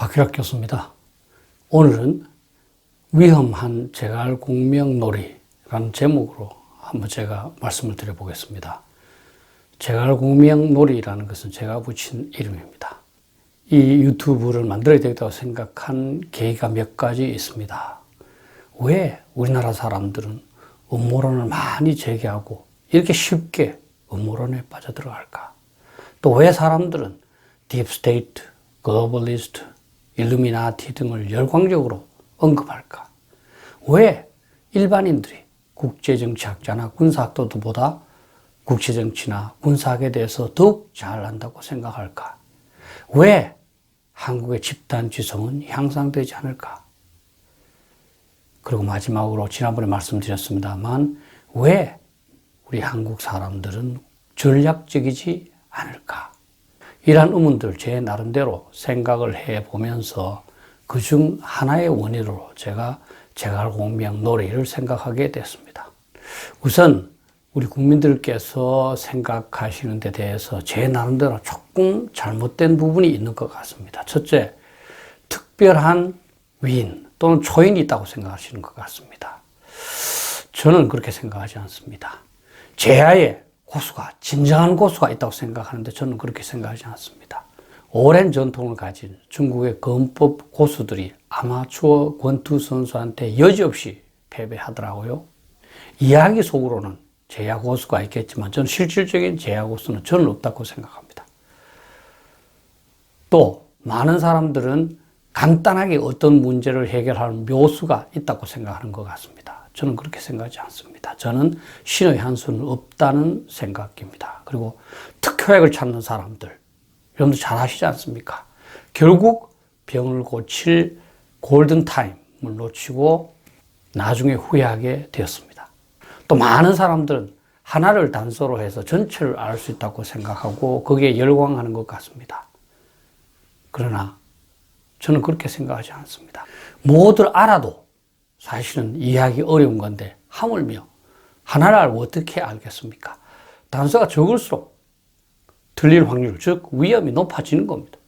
박희락 교수입니다. 오늘은 위험한 제갈공명놀이라는 제목으로 한번 제가 말씀을 드려보겠습니다. 제갈공명놀이라는 것은 제가 붙인 이름입니다. 이 유튜브를 만들어야 되겠다고 생각한 계기가 몇 가지 있습니다. 왜 우리나라 사람들은 음모론을 많이 제기하고 이렇게 쉽게 음모론에 빠져들어갈까? 또 왜 사람들은 딥스테이트, 글로벌리스트, 일루미나티 등을 열광적으로 언급할까? 왜 일반인들이 국제정치학자나 군사학도들보다 국제정치나 군사학에 대해서 더욱 잘 안다고 생각할까? 왜 한국의 집단지성은 향상되지 않을까? 그리고 마지막으로 지난번에 말씀드렸습니다만 왜 우리 한국 사람들은 전략적이지 않을까? 이러한 의문들 제 나름대로 생각을 해보면서 그중 하나의 원인으로 제가 제갈공명놀이를 생각하게 됐습니다. 우선 우리 국민들께서 생각하시는 데 대해서 제 나름대로 조금 잘못된 부분이 있는 것 같습니다. 첫째, 특별한 위인 또는 초인이 있다고 생각하시는 것 같습니다. 저는 그렇게 생각하지 않습니다. 제야의 고수가, 진정한 고수가 있다고 생각하는데 저는 그렇게 생각하지 않습니다. 오랜 전통을 가진 중국의 검법 고수들이 아마추어 권투 선수한테 여지없이 패배하더라고요. 이야기 속으로는 제야 고수가 있겠지만 저는 실질적인 제야 고수는 저는 없다고 생각합니다. 또 많은 사람들은 간단하게 어떤 문제를 해결하는 묘수가 있다고 생각하는 것 같습니다. 저는 그렇게 생각하지 않습니다. 저는 신의 한 수는 없다는 생각입니다. 그리고 특효약을 찾는 사람들, 여러분들 잘 아시지 않습니까? 결국 병을 고칠 골든타임을 놓치고 나중에 후회하게 되었습니다. 또 많은 사람들은 하나를 단서로 해서 전체를 알 수 있다고 생각하고 거기에 열광하는 것 같습니다. 그러나 저는 그렇게 생각하지 않습니다. 뭐들 알아도 사실은 이해하기 어려운 건데 하물며 하나를 알고 어떻게 알겠습니까? 단서가 적을수록 틀릴 확률, 즉 위험이 높아지는 겁니다.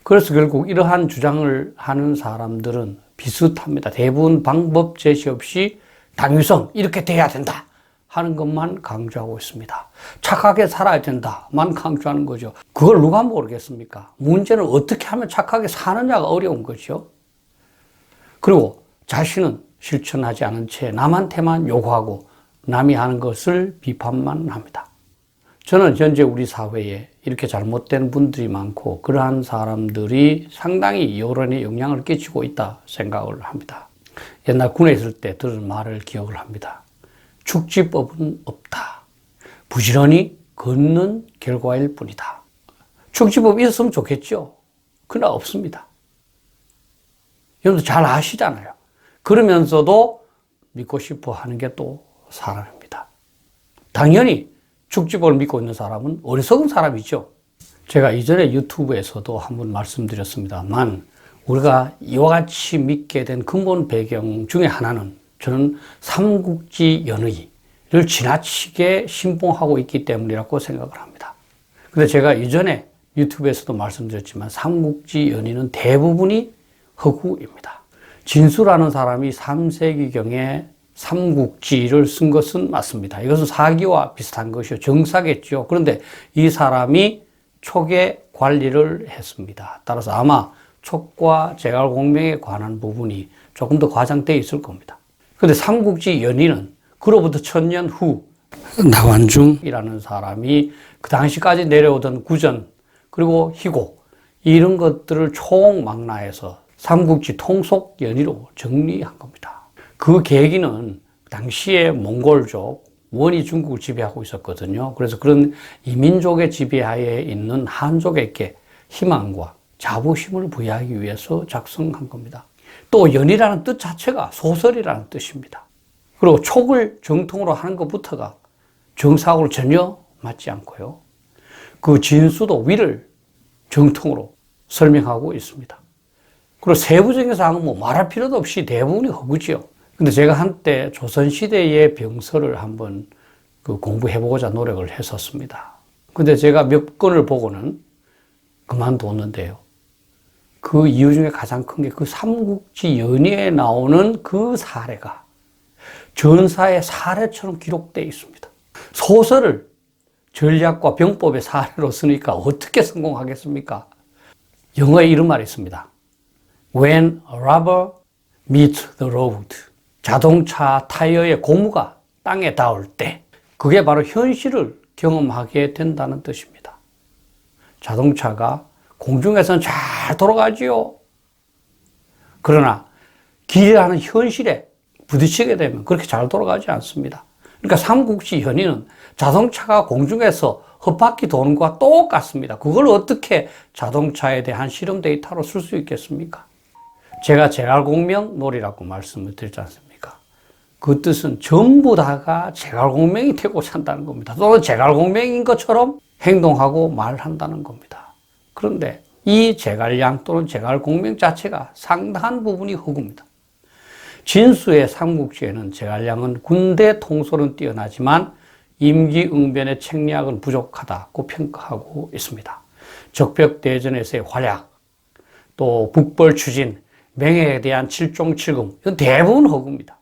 그래서 결국 이러한 주장을 하는 사람들은 비슷합니다. 대부분 방법 제시 없이 당위성 이렇게 돼야 된다 하는 것만 강조하고 있습니다. 착하게 살아야 된다만 강조하는 거죠. 그걸 누가 모르겠습니까? 문제는 어떻게 하면 착하게 사느냐가 어려운 거죠. 그리고 자신은 실천하지 않은 채 남한테만 요구하고 남이 하는 것을 비판만 합니다. 저는 현재 우리 사회에 이렇게 잘못된 분들이 많고 그러한 사람들이 상당히 여론에 영향을 끼치고 있다 생각을 합니다. 옛날 군에 있을 때 들은 말을 기억을 합니다. 축지법은 없다. 부지런히 걷는 결과일 뿐이다. 축지법이 있었으면 좋겠죠. 그러나 없습니다. 여러분들 잘 아시잖아요. 그러면서도 믿고 싶어 하는 게 또 사람입니다. 당연히 축지법을 믿고 있는 사람은 어리석은 사람이죠. 제가 이전에 유튜브에서도 한번 말씀드렸습니다만 우리가 이와 같이 믿게 된 근본 배경 중에 하나는 저는 삼국지 연의를 지나치게 신봉하고 있기 때문이라고 생각을 합니다. 근데 제가 이전에 유튜브에서도 말씀드렸지만 삼국지 연의는 대부분이 허구입니다. 진수라는 사람이 3세기경에 삼국지를 쓴 것은 맞습니다. 이것은 사기와 비슷한 것이요. 정사겠죠. 그런데 이 사람이 촉의 관리를 했습니다. 따라서 아마 촉과 제갈공명에 관한 부분이 조금 더 과장되어 있을 겁니다. 그런데 삼국지 연의는 그로부터 1000년 후 나완중이라는 사람이 그 당시까지 내려오던 구전 그리고 희곡 이런 것들을 총망라해서 삼국지 통속 연의로 정리한 겁니다. 그 계기는 당시에 몽골족, 원이 중국을 지배하고 있었거든요. 그래서 그런 이민족의 지배하에 있는 한족에게 희망과 자부심을 부여하기 위해서 작성한 겁니다. 또 연의라는 뜻 자체가 소설이라는 뜻입니다. 그리고 촉을 정통으로 하는 것부터가 정사하고는 전혀 맞지 않고요. 그 진수도 위를 정통으로 설명하고 있습니다. 그리고 세부적인 사항은 뭐 말할 필요도 없이 대부분이 허구지요. 근데 제가 한때 조선시대의 병설을 한번 공부해보고자 노력을 했었습니다. 근데 제가 몇 권을 보고는 그만뒀는데요. 그 이유 중에 가장 큰 게 그 삼국지 연의에 나오는 그 사례가 전사의 사례처럼 기록되어 있습니다. 소설을 전략과 병법의 사례로 쓰니까 어떻게 성공하겠습니까? 영어에 이런 말이 있습니다. When a rubber meets the road. 자동차 타이어의 고무가 땅에 닿을 때 그게 바로 현실을 경험하게 된다는 뜻입니다. 자동차가 공중에서는 잘 돌아가지요. 그러나 길이라는 현실에 부딪히게 되면 그렇게 잘 돌아가지 않습니다. 그러니까 삼국지 연의는 자동차가 공중에서 헛바퀴 도는 것과 똑같습니다. 그걸 어떻게 자동차에 대한 실험 데이터로 쓸 수 있겠습니까? 제가 제갈공명놀이라고 말씀을 드렸지 않습니까? 그 뜻은 전부 다가 제갈공명이 되고자 한다는 겁니다. 또는 제갈공명인 것처럼 행동하고 말한다는 겁니다. 그런데 이 제갈량 또는 제갈공명 자체가 상당한 부분이 허구입니다. 진수의 삼국지에는 제갈량은 군대 통솔은 뛰어나지만 임기응변의 책략은 부족하다고 평가하고 있습니다. 적벽대전에서의 활약, 또 북벌 추진, 맹해에 대한 칠종칠금, 이건 대부분 허구입니다.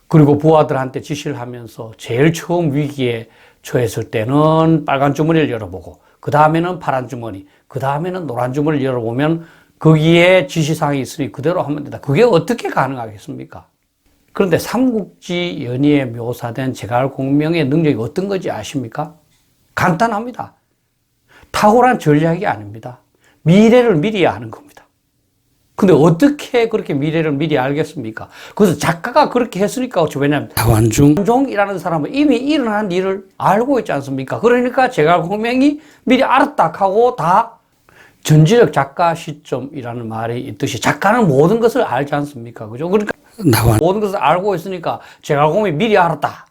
그리고 부하들한테 지시를 하면서 제일 처음 위기에 처했을 때는 빨간 주머니를 열어보고 그 다음에는 파란 주머니, 그 다음에는 노란 주머니를 열어보면 거기에 지시사항이 있으니 그대로 하면 된다. 그게 어떻게 가능하겠습니까? 그런데 삼국지 연의에 묘사된 제갈공명의 능력이 어떤 건지 아십니까? 간단합니다. 탁월한 전략이 아닙니다. 미래를 미리 아는 겁니다. 근데 어떻게 그렇게 미래를 미리 알겠습니까? 그래서 작가가 그렇게 했으니까 그렇죠. 왜냐하면 관종이라는 사람은 이미 일어난 일을 알고 있지 않습니까? 그러니까 제갈공명이 미리 알았다 하고 다 전지적 작가 시점이라는 말이 있듯이 작가는 모든 것을 알지 않습니까? 그죠? 그러니까 모든 것을 알고 있으니까 제갈공명이 미리 알았다.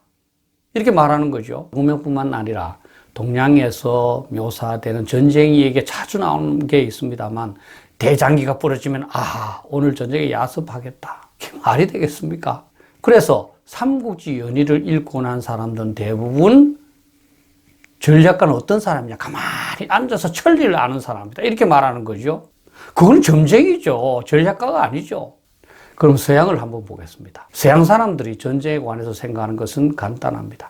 이렇게 말하는 거죠. 공명뿐만 아니라 동양에서 묘사되는 전쟁이에게 자주 나오는 게 있습니다만 대장기가 부러지면 오늘 전쟁에 야습하겠다. 이게 말이 되겠습니까? 그래서 삼국지 연의를 읽고 난 사람들은 대부분 전략가는 어떤 사람이냐? 가만히 앉아서 천리를 아는 사람이다. 이렇게 말하는 거죠. 그건 점쟁이죠. 전략가가 아니죠. 그럼 서양을 한번 보겠습니다. 서양 사람들이 전쟁에 관해서 생각하는 것은 간단합니다.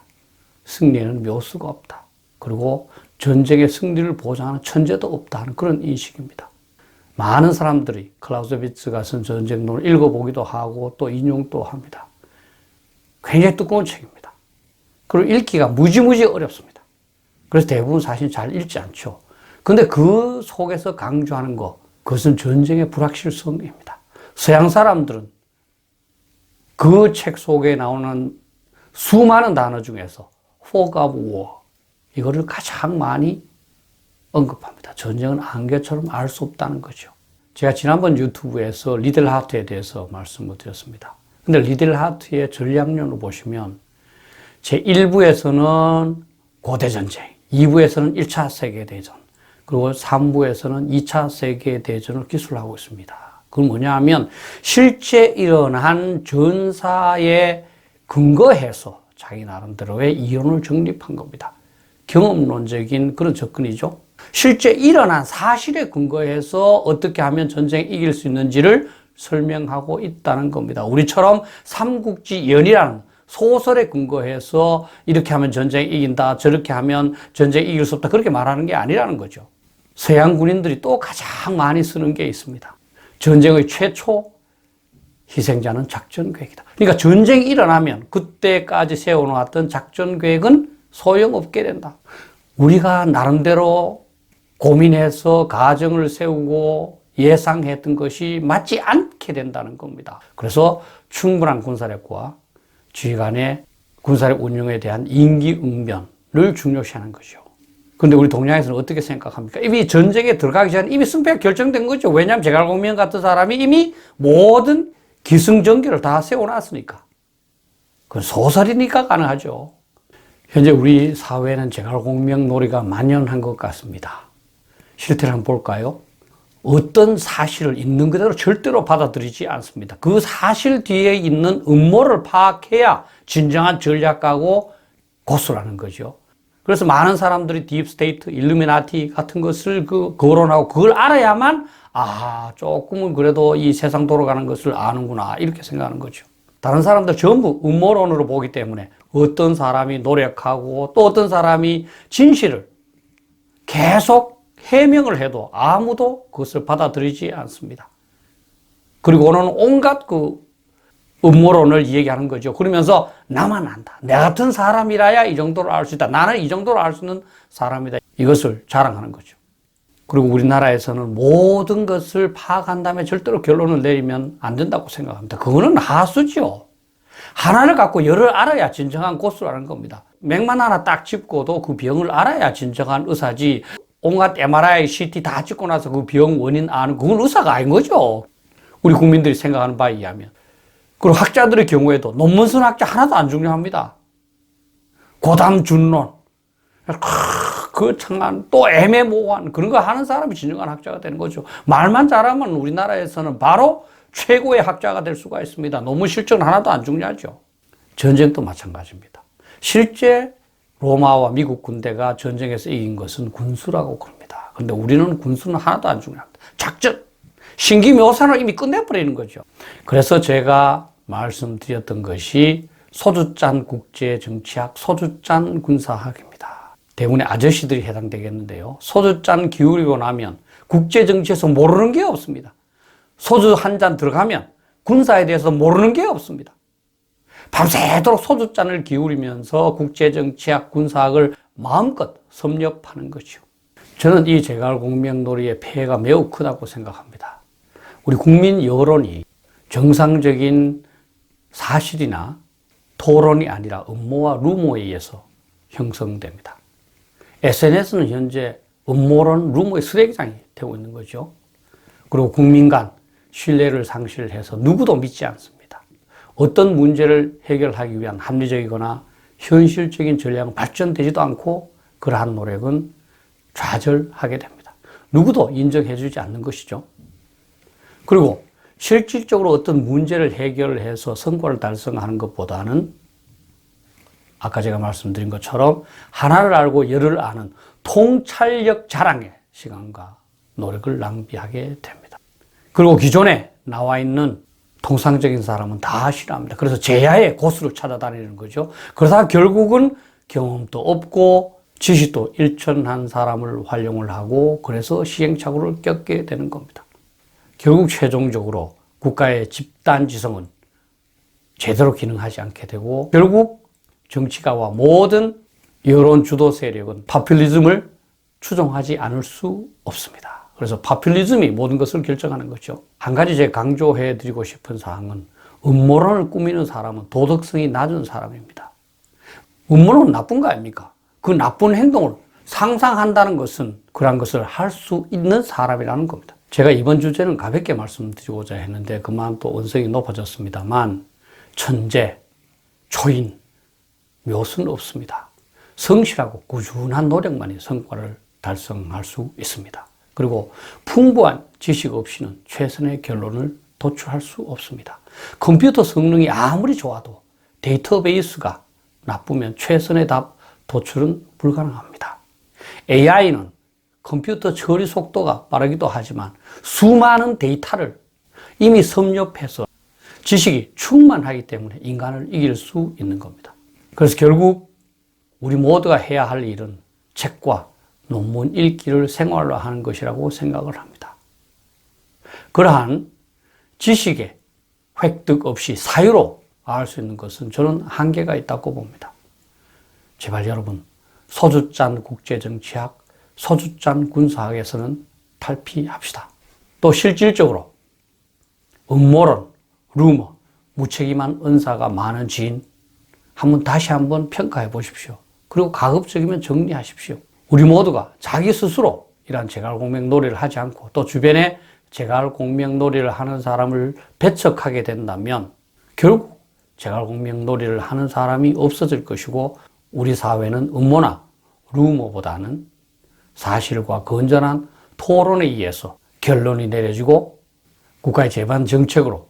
승리에는 묘수가 없다. 그리고 전쟁의 승리를 보장하는 천재도 없다 하는 그런 인식입니다. 많은 사람들이 클라우제비츠가 쓴 전쟁론을 읽어보기도 하고 또 인용도 합니다. 굉장히 두꺼운 책입니다. 그리고 읽기가 무지무지 어렵습니다. 그래서 대부분 사실 잘 읽지 않죠. 근데 그 속에서 강조하는 것, 그것은 전쟁의 불확실성입니다. 서양 사람들은 그 책 속에 나오는 수많은 단어 중에서 fog of war, 이거를 가장 많이 언급합니다. 전쟁은 안개처럼 알 수 없다는 거죠. 제가 지난번 유튜브에서 리델 하트에 대해서 말씀을 드렸습니다. 근데 리델 하트의 전략론을 보시면 제1부에서는 고대전쟁, 2부에서는 1차 세계대전, 그리고 3부에서는 2차 세계대전을 기술하고 있습니다. 그건 뭐냐 하면 실제 일어난 전사에 근거해서 자기 나름대로의 이론을 정립한 겁니다. 경험론적인 그런 접근이죠. 실제 일어난 사실에 근거해서 어떻게 하면 전쟁에 이길 수 있는지를 설명하고 있다는 겁니다. 우리처럼 삼국지 연의라는 소설에 근거해서 이렇게 하면 전쟁에 이긴다, 저렇게 하면 전쟁에 이길 수 없다, 그렇게 말하는 게 아니라는 거죠. 서양 군인들이 또 가장 많이 쓰는 게 있습니다. 전쟁의 최초 희생자는 작전 계획이다. 그러니까 전쟁이 일어나면 그때까지 세워놓았던 작전 계획은 소용없게 된다. 우리가 나름대로 고민해서 가정을 세우고 예상했던 것이 맞지 않게 된다는 겁니다. 그래서 충분한 군사력과 지휘관의 군사력 운영에 대한 임기응변을 중요시하는 거죠. 근데 우리 동양에서는 어떻게 생각합니까? 이미 전쟁에 들어가기 전에 이미 승패가 결정된 거죠. 왜냐하면 제갈공명 같은 사람이 이미 모든 기승전결을 다 세워놨으니까. 그건 소설이니까 가능하죠. 현재 우리 사회는 제갈공명 놀이가 만연한 것 같습니다. 실태를 한번 볼까요? 어떤 사실을 있는 그대로 절대로 받아들이지 않습니다. 그 사실 뒤에 있는 음모를 파악해야 진정한 전략가고 고수라는 거죠. 그래서 많은 사람들이 딥스테이트, 일루미나티 같은 것을 거론하고 그걸 알아야만 조금은 그래도 이 세상 돌아가는 것을 아는구나, 이렇게 생각하는 거죠. 다른 사람들 전부 음모론으로 보기 때문에 어떤 사람이 노력하고 또 어떤 사람이 진실을 계속 해명을 해도 아무도 그것을 받아들이지 않습니다. 그리고는 온갖 그 음모론을 이야기하는 거죠. 그러면서 나만 안다. 내 같은 사람이라야 이 정도로 알 수 있다. 나는 이 정도로 알 수 있는 사람이다. 이것을 자랑하는 거죠. 그리고 우리나라에서는 모든 것을 파악한 다음에 절대로 결론을 내리면 안 된다고 생각합니다. 그거는 하수죠. 하나를 갖고 열을 알아야 진정한 고수라는 겁니다. 맥만 하나 딱 짚고도 그 병을 알아야 진정한 의사지, 온갖 MRI, CT 다 찍고 나서 그 병 원인 아는 그건 의사가 아닌 거죠. 우리 국민들이 생각하는 바에 의하면. 그리고 학자들의 경우에도 논문 쓴 학자 하나도 안 중요합니다. 고담 준론, 거창한 또 애매모호한 그런 거 하는 사람이 진정한 학자가 되는 거죠. 말만 잘하면 우리나라에서는 바로 최고의 학자가 될 수가 있습니다. 논문 실전 하나도 안 중요하죠. 전쟁도 마찬가지입니다. 실제 로마와 미국 군대가 전쟁에서 이긴 것은 군수라고 그럽니다. 그런데 우리는 군수는 하나도 안 중요합니다. 작전, 신기묘사를 이미 끝내버리는 거죠. 그래서 제가 말씀드렸던 것이 소주잔 국제정치학, 소주잔 군사학입니다. 대부분의 아저씨들이 해당되겠는데요. 소주잔 기울이고 나면 국제정치에서 모르는 게 없습니다. 소주 한 잔 들어가면 군사에 대해서 모르는 게 없습니다. 밤새도록 소주잔을 기울이면서 국제정치학, 군사학을 마음껏 섭렵하는 거죠. 저는 이 제갈공명놀이의 폐해가 매우 크다고 생각합니다. 우리 국민 여론이 정상적인 사실이나 토론이 아니라 음모와 루머에 의해서 형성됩니다. SNS는 현재 음모론, 루머의 쓰레기장이 되고 있는 거죠. 그리고 국민 간 신뢰를 상실해서 누구도 믿지 않습니다. 어떤 문제를 해결하기 위한 합리적이거나 현실적인 전략은 발전되지도 않고 그러한 노력은 좌절하게 됩니다. 누구도 인정해주지 않는 것이죠. 그리고 실질적으로 어떤 문제를 해결해서 성과를 달성하는 것보다는 아까 제가 말씀드린 것처럼 하나를 알고 열을 아는 통찰력 자랑의 시간과 노력을 낭비하게 됩니다. 그리고 기존에 나와 있는 통상적인 사람은 다 싫어합니다. 그래서 제야의 고수를 찾아다니는 거죠. 그러다가 결국은 경험도 없고 지식도 일천한 사람을 활용을 하고 그래서 시행착오를 겪게 되는 겁니다. 결국 최종적으로 국가의 집단지성은 제대로 기능하지 않게 되고 결국 정치가와 모든 여론 주도 세력은 파퓰리즘을 추종하지 않을 수 없습니다. 그래서 파퓰리즘이 모든 것을 결정하는 거죠. 한 가지 제가 강조해 드리고 싶은 사항은 음모론을 꾸미는 사람은 도덕성이 낮은 사람입니다. 음모론은 나쁜 거 아닙니까? 그 나쁜 행동을 상상한다는 것은 그러한 것을 할 수 있는 사람이라는 겁니다. 제가 이번 주제는 가볍게 말씀드리고자 했는데 그만 또 언성이 높아졌습니다만 천재, 초인, 묘수는 없습니다. 성실하고 꾸준한 노력만이 성과를 달성할 수 있습니다. 그리고 풍부한 지식 없이는 최선의 결론을 도출할 수 없습니다. 컴퓨터 성능이 아무리 좋아도 데이터베이스가 나쁘면 최선의 답 도출은 불가능합니다. AI는 컴퓨터 처리 속도가 빠르기도 하지만 수많은 데이터를 이미 섭렵해서 지식이 충만하기 때문에 인간을 이길 수 있는 겁니다. 그래서 결국 우리 모두가 해야 할 일은 책과 논문 읽기를 생활로 하는 것이라고 생각을 합니다. 그러한 지식의 획득 없이 사유로 알 수 있는 것은 저는 한계가 있다고 봅니다. 제발 여러분, 소주잔 국제정치학, 소주잔 군사학에서는 탈피합시다. 또 실질적으로 음모론, 루머, 무책임한 은사가 많은 지인 다시 한번 평가해 보십시오. 그리고 가급적이면 정리하십시오. 우리 모두가 자기 스스로 이러한 제갈공명놀이를 하지 않고 또 주변에 제갈공명놀이를 하는 사람을 배척하게 된다면 결국 제갈공명놀이를 하는 사람이 없어질 것이고 우리 사회는 음모나 루머보다는 사실과 건전한 토론에 의해서 결론이 내려지고 국가의 제반 정책으로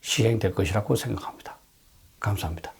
시행될 것이라고 생각합니다. 감사합니다.